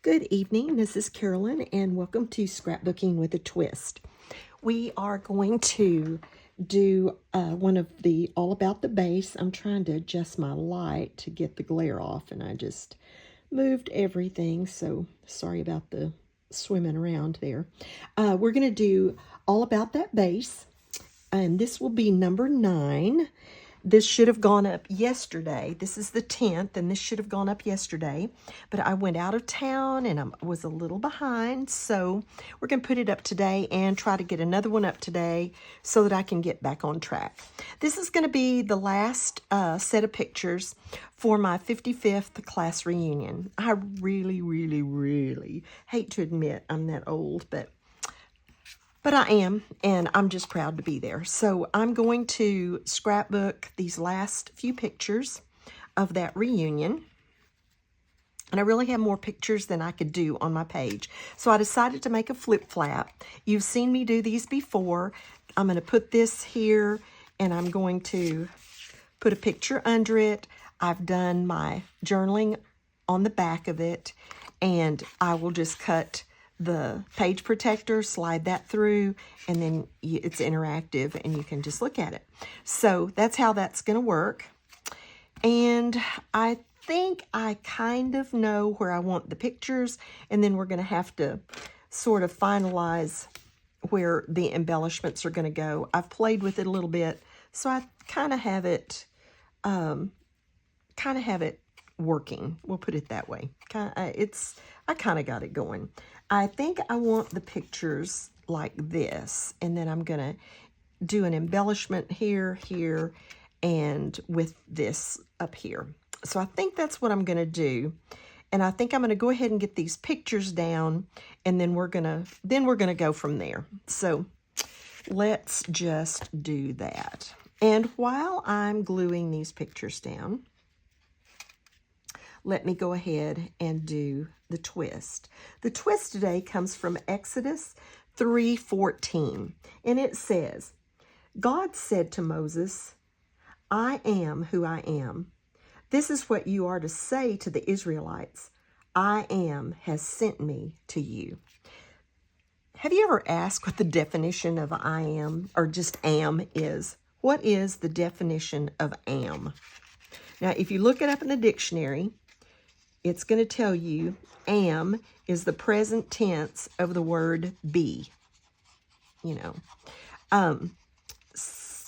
Good evening, this is Carolyn, and welcome to Scrapbooking with a Twist. We are going to do one of the All About the Base. I'm trying to adjust my light to get the glare off, and I just moved everything, so sorry about the swimming around there. We're going to do All About That Base, and this will be number 9. This should have gone up yesterday. This is the 10th, and this should have gone up yesterday. But I went out of town, and I was a little behind. So we're going to put it up today and try to get another one up today so that I can get back on track. This is going to be the last set of pictures for my 55th class reunion. I really hate to admit I'm that old, but I am, and I'm just proud to be there. So I'm going to scrapbook these last few pictures of that reunion. And I really have more pictures than I could do on my page. So I decided to make a flip flap. You've seen me do these before. I'm going to put this here, and I'm going to put a picture under it. I've done my journaling on the back of it, and I will just cut the page protector, slide that through, and then it's interactive and you can just look at it. So that's how that's going to work. And I think I kind of know where I want the pictures, and then we're going to have to sort of finalize where the embellishments are going to go. I've played with it a little bit, so I kind of have it working. We'll put it that way. I kind of got it going. I think I want the pictures like this, and then I'm going to do an embellishment here, and with this up here. So I think that's what I'm going to do. And I think I'm going to go ahead and get these pictures down, and then we're going to go from there. So let's just do that. And while I'm gluing these pictures down, let me go ahead and do the twist. The twist today comes from Exodus 3:14, and it says, God said to Moses, I am who I am. This is what you are to say to the Israelites. I am has sent me to you. Have you ever asked what the definition of I am, or just am, is? What is the definition of am? Now, if you look it up in the dictionary, it's going to tell you am is the present tense of the word be.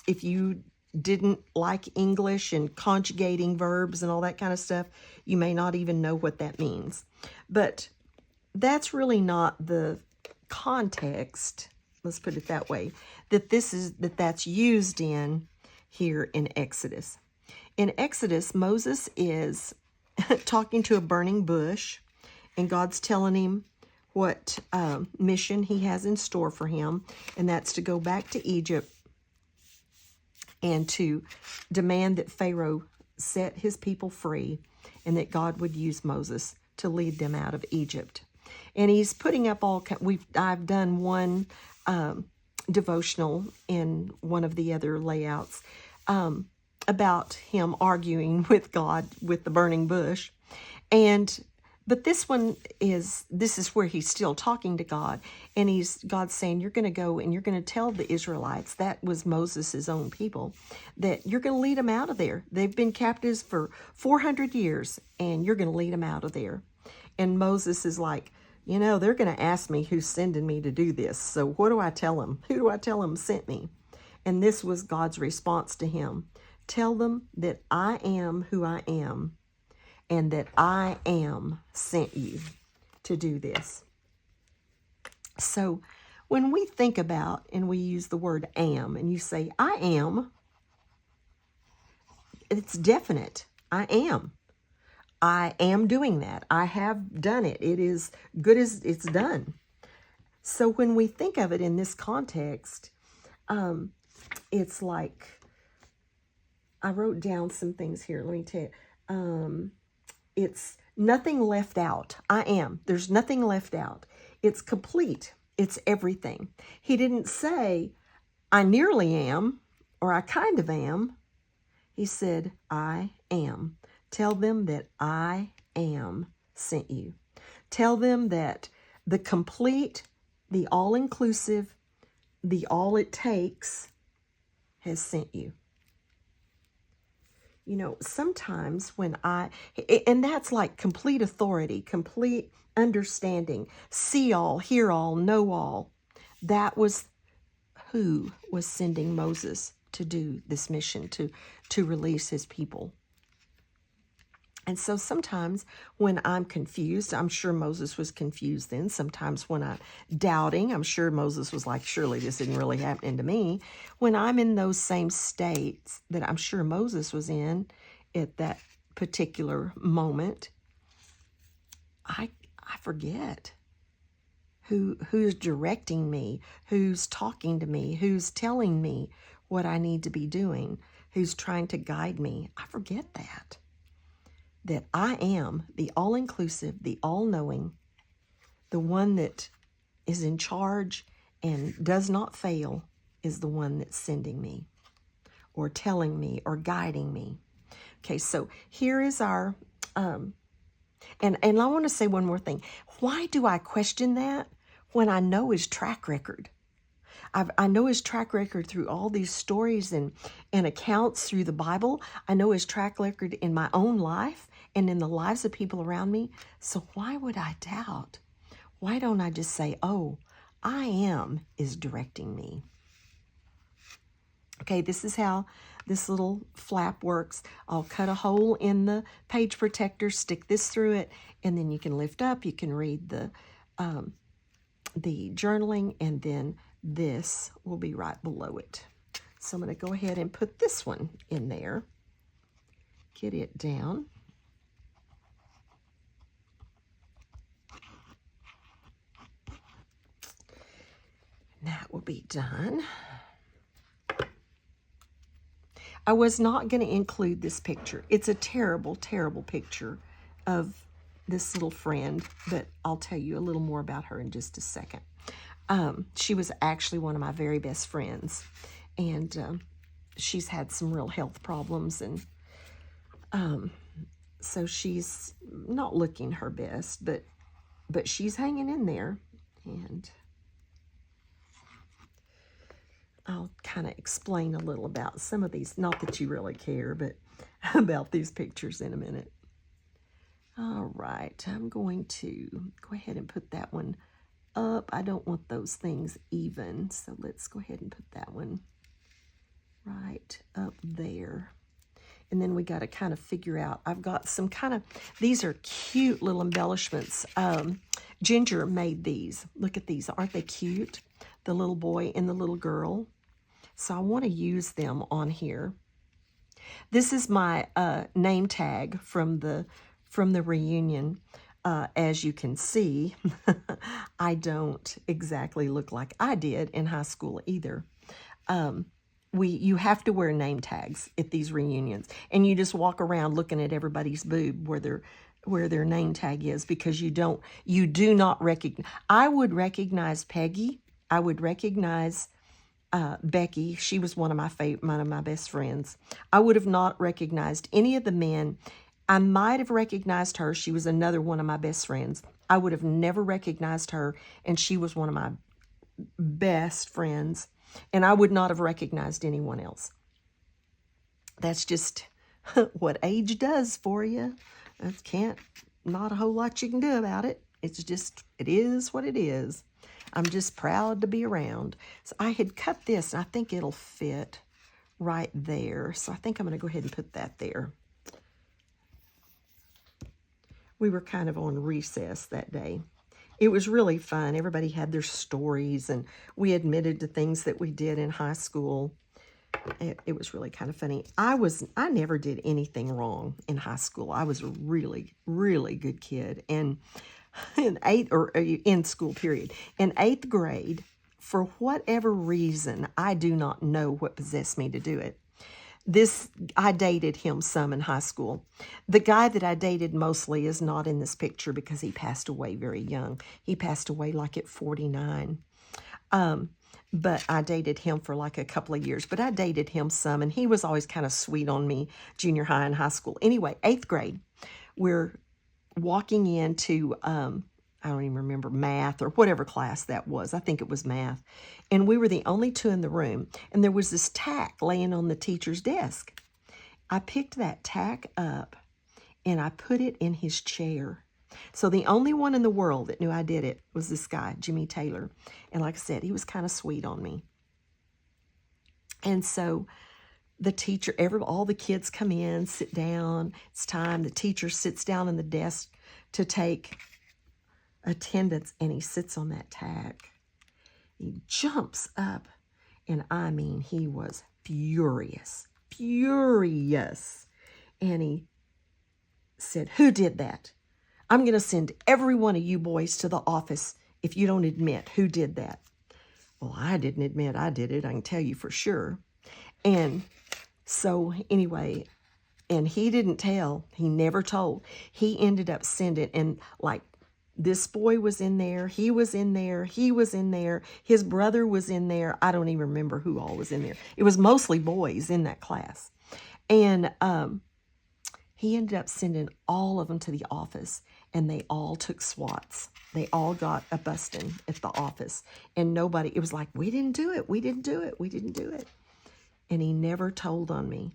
If you didn't like English and conjugating verbs and all that kind of stuff, you may not even know what that means. But that's really not the context, let's put it that way, that's used in here in Exodus. In Exodus, Moses is talking to a burning bush, and God's telling him what mission he has in store for him, and that's to go back to Egypt and to demand that Pharaoh set his people free, and that God would use Moses to lead them out of Egypt. And he's putting up I've done one devotional in one of the other layouts about him arguing with God with the burning bush. But this is where he's still talking to God, and God's saying, you're going to go and you're going to tell the Israelites, that was Moses' own people, that you're going to lead them out of there. They've been captives for 400 years, and you're going to lead them out of there. And Moses is like, they're going to ask me who's sending me to do this. So what do I tell them? Who do I tell them sent me? And this was God's response to him. Tell them that I am who I am, and that I am sent you to do this. So when we think about and we use the word am, and you say, I am, it's definite. I am. I am doing that. I have done it. It is good as it's done. So when we think of it in this context, it's like, I wrote down some things here. Let me tell you. It's nothing left out. I am. There's nothing left out. It's complete. It's everything. He didn't say, I nearly am, or I kind of am. He said, I am. Tell them that I am sent you. Tell them that the complete, the all-inclusive, the all it takes has sent you. You know, sometimes when and that's like complete authority, complete understanding, see all, hear all, know all. That was who was sending Moses to do this mission, to release his people. And so sometimes when I'm confused, I'm sure Moses was confused then. Sometimes when I'm doubting, I'm sure Moses was like, surely this isn't really happening to me. When I'm in those same states that I'm sure Moses was in at that particular moment, I forget who's directing me, who's talking to me, who's telling me what I need to be doing, who's trying to guide me. I forget that I am the all-inclusive, the all-knowing, the one that is in charge and does not fail is the one that's sending me or telling me or guiding me. Okay, so here is our, and I want to say one more thing. Why do I question that when I know his track record? I know his track record through all these stories and accounts through the Bible. I know his track record in my own life and in the lives of people around me. So why would I doubt? Why don't I just say, oh, I am is directing me? Okay, this is how this little flap works. I'll cut a hole in the page protector, stick this through it, and then you can lift up. You can read the journaling, and then this will be right below it. So I'm going to go ahead and put this one in there. Get it down. That will be done. I was not going to include this picture. It's a terrible, terrible picture of this little friend, but I'll tell you a little more about her in just a second. She was actually one of my very best friends, and she's had some real health problems, and so she's not looking her best, but she's hanging in there, and I'll kind of explain a little about some of these, not that you really care, but about these pictures in a minute. All right, I'm going to go ahead and put that one up. I don't want those things even, so let's go ahead and put that one right up there. And then we got to kind of figure out, I've got some kind of, these are cute little embellishments. Ginger made these. Look at these. Aren't they cute? The little boy and the little girl. So I want to use them on here. This is my name tag from the reunion. As you can see, I don't exactly look like I did in high school either. You have to wear name tags at these reunions, and you just walk around looking at everybody's boob where their name tag is, because you do not recognize. I would recognize Peggy. I would recognize Becky. She was one of my best friends. I would have not recognized any of the men. I might have recognized her. She was another one of my best friends. I would have never recognized her, and she was one of my best friends, and I would not have recognized anyone else. That's just what age does for you. Not a whole lot you can do about it. It's just, it is what it is. I'm just proud to be around. So I had cut this, and I think it'll fit right there. So I think I'm going to go ahead and put that there. We were kind of on recess that day. It was really fun. Everybody had their stories, and we admitted to things that we did in high school. It was really kind of funny. I never did anything wrong in high school. I was a really, really good kid. And in school period. In 8th grade, for whatever reason, I do not know what possessed me to do it. I dated him some in high school. The guy that I dated mostly is not in this picture because he passed away very young. He passed away like at 49. But I dated him for like a couple of years. But I dated him some, and he was always kind of sweet on me, junior high and high school. Anyway, 8th grade, we're walking into I don't even remember, math or whatever class that was. I think it was math. And we were the only two in the room. And there was this tack laying on the teacher's desk. I picked that tack up and I put it in his chair. So the only one in the world that knew I did it was this guy, Jimmy Taylor. And like I said, he was kind of sweet on me. And so the teacher, all the kids come in, sit down. It's time. The teacher sits down in the desk to take attendance, and he sits on that tack. He jumps up, and I mean, he was furious. And he said, "Who did that? I'm going to send every one of you boys to the office if you don't admit who did that." Well, I didn't admit I did it, I can tell you for sure. And so anyway, and he didn't tell. He never told. He ended up sending, and like, this boy was in there, he was in there, he was in there, his brother was in there. I don't even remember who all was in there. It was mostly boys in that class. And he ended up sending all of them to the office, and they all took swats. They all got a busting at the office. And nobody, it was like, we didn't do it, we didn't do it, we didn't do it. And he never told on me.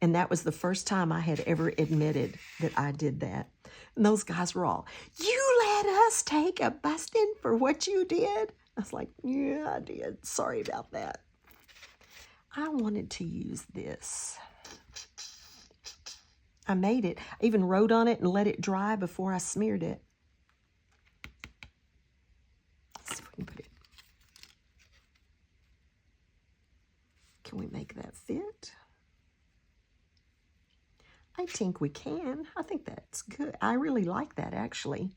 And that was the first time I had ever admitted that I did that. And those guys were all, "You let us take a busting for what you did?" I was like, "Yeah, I did. Sorry about that." I wanted to use this. I made it. I even wrote on it and let it dry before I smeared it. Let's see if we can put it. Can we make that fit? I think we can. I think that's good. I really like that, actually.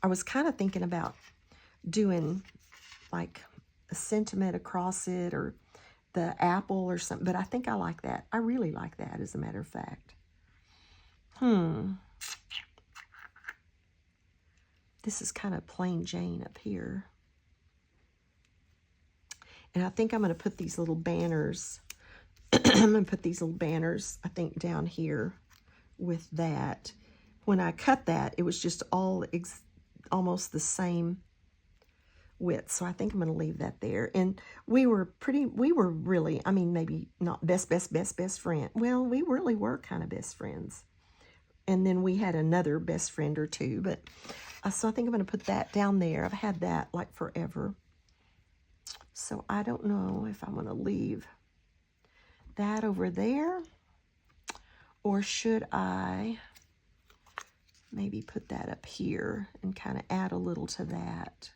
I was kind of thinking about doing like a sentiment across it or the apple or something, but I think I like that. I really like that, as a matter of fact. This is kind of plain Jane up here. And I think I'm going to put these little banners. I'm going to put these little banners, I think, down here with that. When I cut that, it was just all almost the same width. So I think I'm going to leave that there. And we were really, I mean, maybe not best friend. Well, we really were kind of best friends. And then we had another best friend or two. But so I think I'm going to put that down there. I've had that like forever. So I don't know if I'm going to leave that over there, or should I maybe put that up here and kind of add a little to that.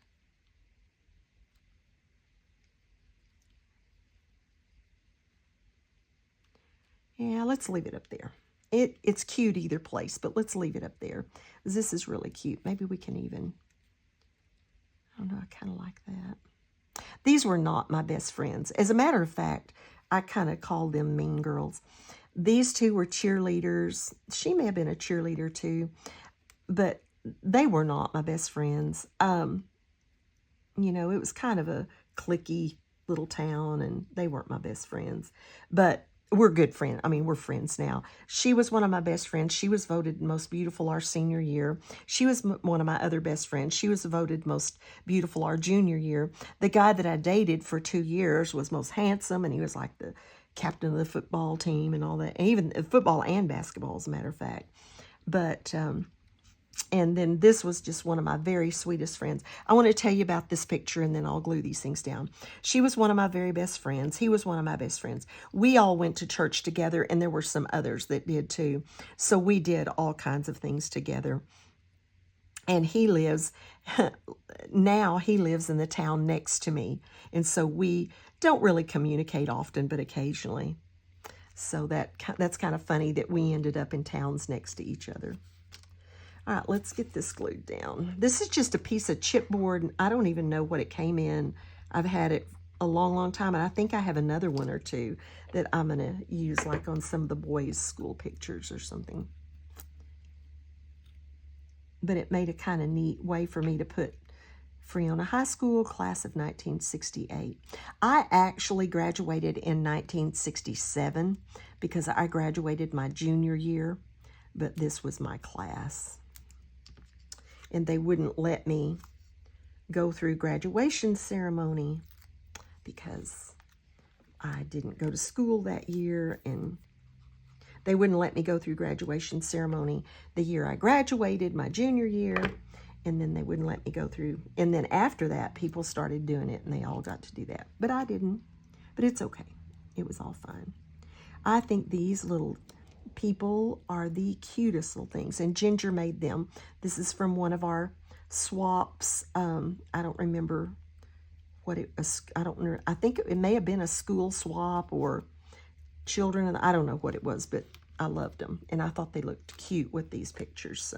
Yeah, let's leave it up there. It's cute either place, but let's leave it up there. This is really cute. Maybe we can even, I don't know, I kind of like that. These were not my best friends. As a matter of fact, I kind of called them mean girls. These two were cheerleaders. She may have been a cheerleader too, but they were not my best friends. You know, it was kind of a cliquey little town, and they weren't my best friends. But we're good friends. I mean, we're friends now. She was one of my best friends. She was voted most beautiful our senior year. She was one of my other best friends. She was voted most beautiful our junior year. The guy that I dated for 2 years was most handsome, and he was like the captain of the football team and all that. And even football and basketball, as a matter of fact. But, and then this was just one of my very sweetest friends. I want to tell you about this picture, and then I'll glue these things down. She was one of my very best friends. He was one of my best friends. We all went to church together, and there were some others that did too. So we did all kinds of things together. And he lives, now he lives in the town next to me. And so we don't really communicate often, but occasionally. So that's kind of funny that we ended up in towns next to each other. All right, let's get this glued down. This is just a piece of chipboard. I don't even know what it came in. I've had it a long, long time, and I think I have another one or two that I'm going to use, like on some of the boys' school pictures or something. But it made a kind of neat way for me to put Friona High School, class of 1968. I actually graduated in 1967 because I graduated my junior year, but this was my class. and they wouldn't let me go through graduation ceremony because I didn't go to school that year, and they wouldn't let me go through graduation ceremony the year I graduated, my junior year, and then they wouldn't let me go through. And then after that, people started doing it, and they all got to do that. But I didn't. But it's okay. It was all fine. I think these little people are the cutest little things, and Ginger made them. This is from one of our swaps. I don't remember what it was. I think it may have been a school swap or children, and I don't know what it was, but I loved them, and I thought they looked cute with these pictures.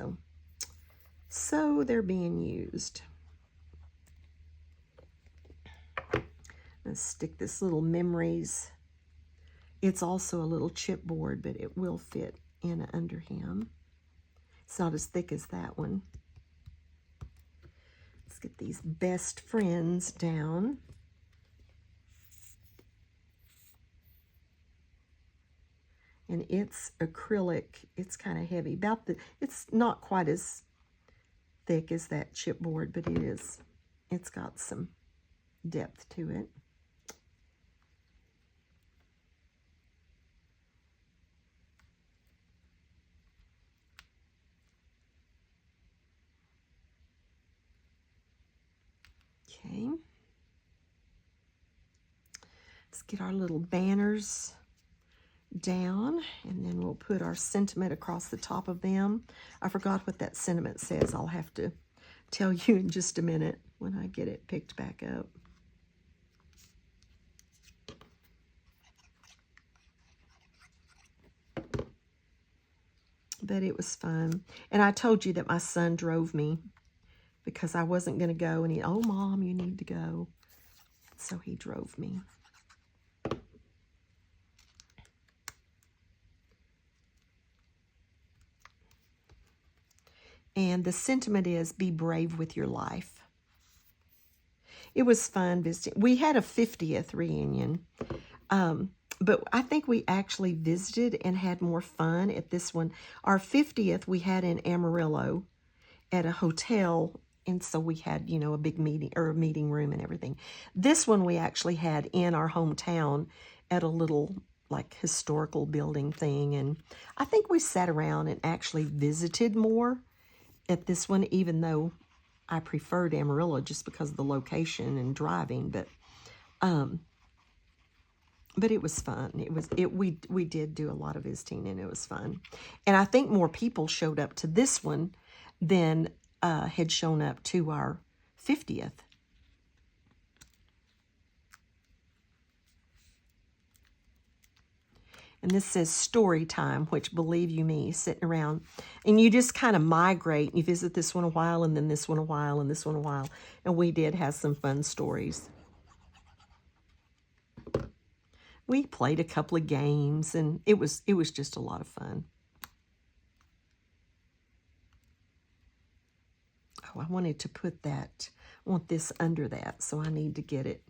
So they're being used. Let's stick this little memories. It's also a little chipboard, but it will fit in under him. It's not as thick as that one. Let's get these best friends down. And it's acrylic. It's kind of heavy. It's not quite as thick as that chipboard, but it is. It's got some depth to it. Okay. Let's get our little banners down, and then we'll put our sentiment across the top of them. I forgot what that sentiment says. I'll have to tell you in just a minute when I get it picked back up. But it was fun. And I told you that my son drove me because I wasn't going to go, and oh, Mom, you need to go. So he drove me. And the sentiment is, be brave with your life. It was fun visiting. We had a 50th reunion, but I think we actually visited and had more fun at this one. Our 50th we had in Amarillo at a hotel, and so we had, you know, a big meeting, or a meeting room and everything. This one we actually had in our hometown at a little, like, historical building thing, and I think we sat around and actually visited more at this one, even though I preferred Amarillo just because of the location and driving, but it was fun. We did do a lot of visiting, and it was fun. And I think more people showed up to this one than had shown up to our 50th. And this says story time, which, believe you me, sitting around. And you just kind of migrate. You visit this one a while, and then this one a while, and this one a while. And we did have some fun stories. We played a couple of games, and it was just a lot of fun. Oh, I wanted to put that, I want this under that, so I need to get it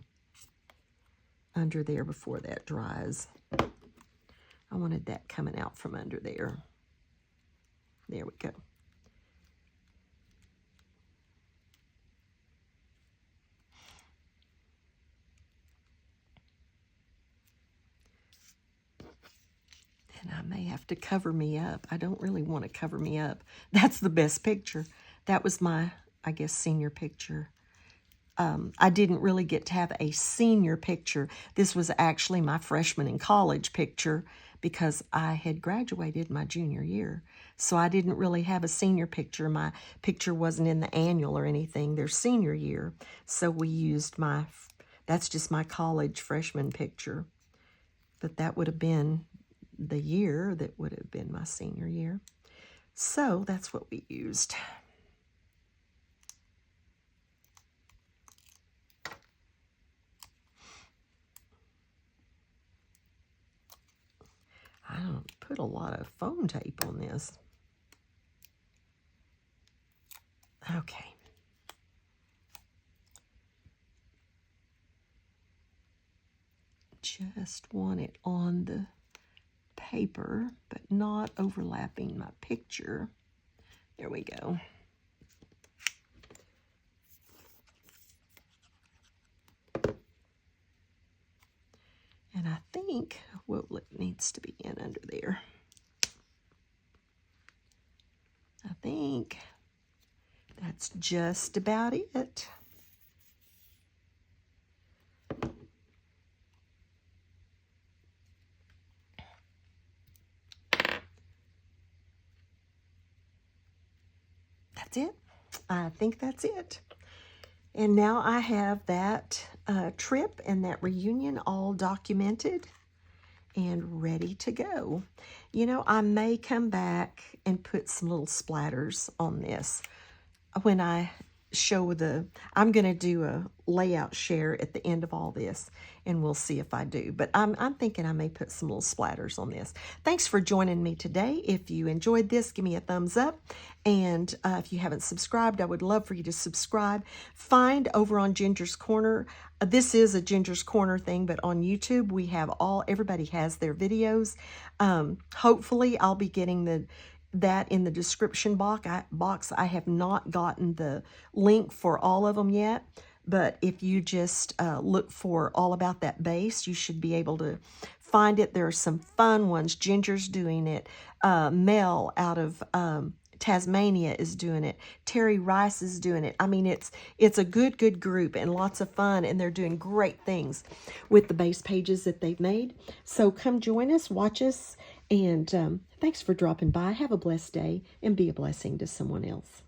under there before that dries. I wanted that coming out from under there. There we go. And I may have to cover me up. I don't really want to cover me up. That's the best picture. That was my, I guess, senior picture. I didn't really get to have a senior picture. This was actually my freshman in college picture because I had graduated my junior year. So I didn't really have a senior picture. My picture wasn't in the annual or anything, their senior year. So we used that's just my college freshman picture. But that would have been the year that would have been my senior year. So that's what we used. I don't put a lot of foam tape on this. Okay. Just want it on the paper, but not overlapping my picture. There we go. think, well, it needs to be in under there. I think that's just about it. That's it. I think that's it. And now I have that trip and that reunion all documented and ready to go. You know, I may come back and put some little splatters on this when I show I'm going to do a layout share at the end of all this, and we'll see if I do. But I'm thinking I may put some little splatters on this. Thanks for joining me today. If you enjoyed this, give me a thumbs up. And if you haven't subscribed, I would love for you to subscribe. Find over on Ginger's Corner. This is a Ginger's Corner thing, but on YouTube, we have everybody has their videos. Hopefully, I'll be getting that in the description box. I have not gotten the link for all of them yet, but if you just look for All About That Bass, you should be able to find it. There are some fun ones. Ginger's doing it. Mel out of Tasmania is doing it. Terry Rice is doing it. I mean, it's a good group and lots of fun, and they're doing great things with the bass pages that they've made. So come join us, watch us, and thanks for dropping by. Have a blessed day and be a blessing to someone else.